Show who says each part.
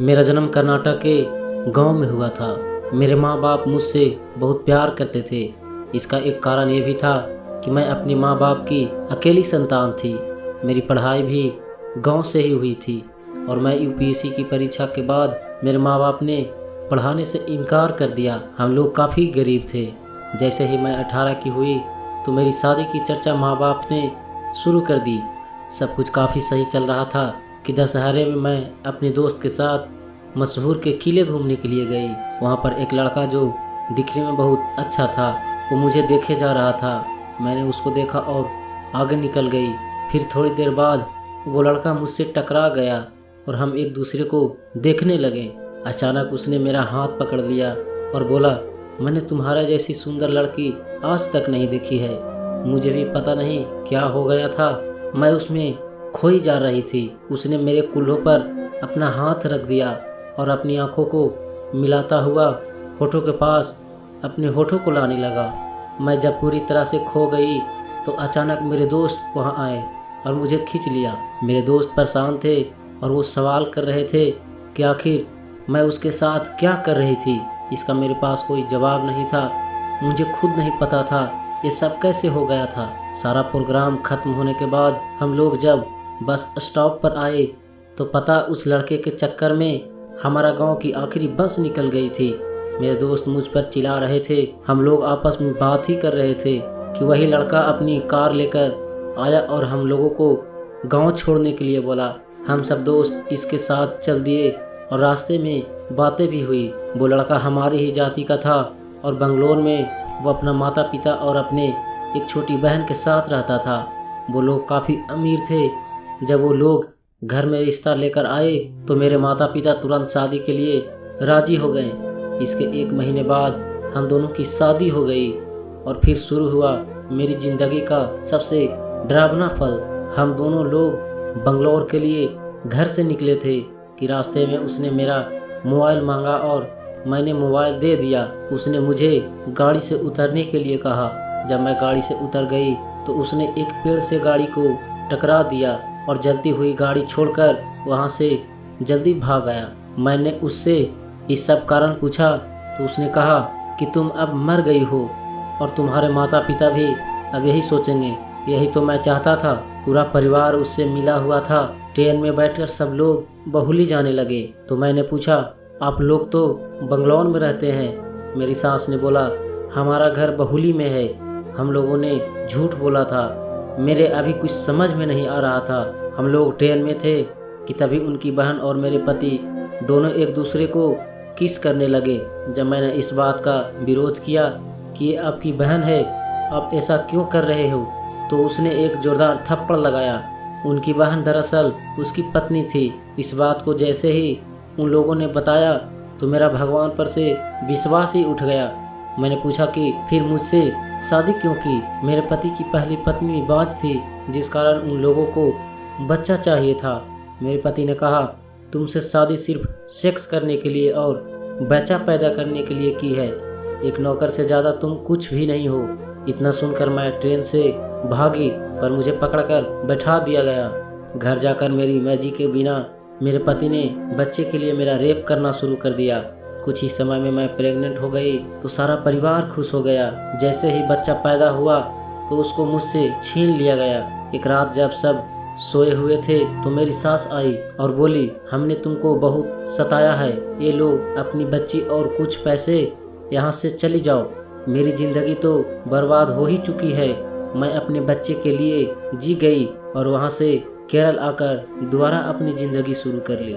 Speaker 1: मेरा जन्म कर्नाटक के गांव में हुआ था। मेरे माँ बाप मुझसे बहुत प्यार करते थे। इसका एक कारण ये भी था कि मैं अपनी माँ बाप की अकेली संतान थी। मेरी पढ़ाई भी गांव से ही हुई थी और मैं यूपीएससी की परीक्षा के बाद मेरे माँ बाप ने पढ़ाने से इनकार कर दिया। हम लोग काफ़ी गरीब थे। जैसे ही मैं 18 की हुई तो मेरी शादी की चर्चा माँ बाप ने शुरू कर दी। सब कुछ काफ़ी सही चल रहा था कि दशहरे में मैं अपने दोस्त के साथ मशहूर के किले घूमने के लिए गई। वहाँ पर एक लड़का जो दिखने में बहुत अच्छा था वो मुझे देखे जा रहा था। मैंने उसको देखा और आगे निकल गई। फिर थोड़ी देर बाद वो लड़का मुझसे टकरा गया और हम एक दूसरे को देखने लगे। अचानक उसने मेरा हाथ पकड़ लिया और बोला, मैंने तुम्हारा जैसी सुंदर लड़की आज तक नहीं देखी है। मुझे भी पता नहीं क्या हो गया था, मैं उसमें खोई जा रही थी। उसने मेरे कूल्हों पर अपना हाथ रख दिया और अपनी आंखों को मिलाता हुआ होठों के पास अपने होठों को लाने लगा। मैं जब पूरी तरह से खो गई तो अचानक मेरे दोस्त वहां आए और मुझे खींच लिया। मेरे दोस्त परेशान थे और वो सवाल कर रहे थे कि आखिर मैं उसके साथ क्या कर रही थी। इसका मेरे पास कोई जवाब नहीं था। मुझे खुद नहीं पता था ये सब कैसे हो गया था। सारा प्रोग्राम खत्म होने के बाद हम लोग जब बस स्टॉप पर आए तो पता उस लड़के के चक्कर में हमारा गांव की आखिरी बस निकल गई थी। मेरे दोस्त मुझ पर चिल्ला रहे थे। हम लोग आपस में बात ही कर रहे थे कि वही लड़का अपनी कार लेकर आया और हम लोगों को गांव छोड़ने के लिए बोला। हम सब दोस्त इसके साथ चल दिए और रास्ते में बातें भी हुई। वो लड़का हमारी ही जाति का था और बंगलोर में वो अपना माता पिता और अपने एक छोटी बहन के साथ रहता था। वो लोग काफ़ी अमीर थे। जब वो लोग घर में रिश्ता लेकर आए तो मेरे माता पिता तुरंत शादी के लिए राजी हो गए। इसके 1 महीने बाद हम दोनों की शादी हो गई और फिर शुरू हुआ मेरी ज़िंदगी का सबसे डरावना पल। हम दोनों लोग बंगलौर के लिए घर से निकले थे कि रास्ते में उसने मेरा मोबाइल मांगा और मैंने मोबाइल दे दिया। उसने मुझे गाड़ी से उतरने के लिए कहा। जब मैं गाड़ी से उतर गई तो उसने एक पेड़ से गाड़ी को टकरा दिया और जलती हुई गाड़ी छोड़कर वहां से जल्दी भाग गया। मैंने उससे इस सब कारण पूछा तो उसने कहा कि तुम अब मर गई हो और तुम्हारे माता पिता भी अब यही सोचेंगे। यही तो मैं चाहता था। पूरा परिवार उससे मिला हुआ था। ट्रेन में बैठकर सब लोग बहुली जाने लगे तो मैंने पूछा, आप लोग तो बंगलौर में रहते हैं। मेरी सास ने बोला, हमारा घर बहुली में है। हम लोगों ने झूठ बोला था। मेरे अभी कुछ समझ में नहीं आ रहा था। हम लोग ट्रेन में थे कि तभी उनकी बहन और मेरे पति दोनों एक दूसरे को किस करने लगे। जब मैंने इस बात का विरोध किया कि ये आपकी बहन है, आप ऐसा क्यों कर रहे हो, तो उसने एक जोरदार थप्पड़ लगाया। उनकी बहन दरअसल उसकी पत्नी थी। इस बात को जैसे ही उन लोगों ने बताया तो मेरा भगवान पर से विश्वास ही उठ गया। मैंने पूछा कि फिर मुझसे शादी क्यों की। मेरे पति की पहली पत्नी बाज थी जिस कारण उन लोगों को बच्चा चाहिए था। मेरे पति ने कहा, तुमसे शादी सिर्फ सेक्स करने के लिए और बच्चा पैदा करने के लिए की है। एक नौकर से ज़्यादा तुम कुछ भी नहीं हो। इतना सुनकर मैं ट्रेन से भागी पर मुझे पकड़कर बैठा दिया गया। घर जाकर मेरी मर्जी के बिना मेरे पति ने बच्चे के लिए मेरा रेप करना शुरू कर दिया। कुछ ही समय में मैं प्रेग्नेंट हो गई तो सारा परिवार खुश हो गया। जैसे ही बच्चा पैदा हुआ तो उसको मुझसे छीन लिया गया। एक रात जब सब सोए हुए थे तो मेरी सास आई और बोली, हमने तुमको बहुत सताया है, ये लो अपनी बच्ची और कुछ पैसे, यहाँ से चली जाओ। मेरी ज़िंदगी तो बर्बाद हो ही चुकी है। मैं अपने बच्चे के लिए जी गई और वहाँ से केरल आकर दोबारा अपनी ज़िंदगी शुरू कर ली।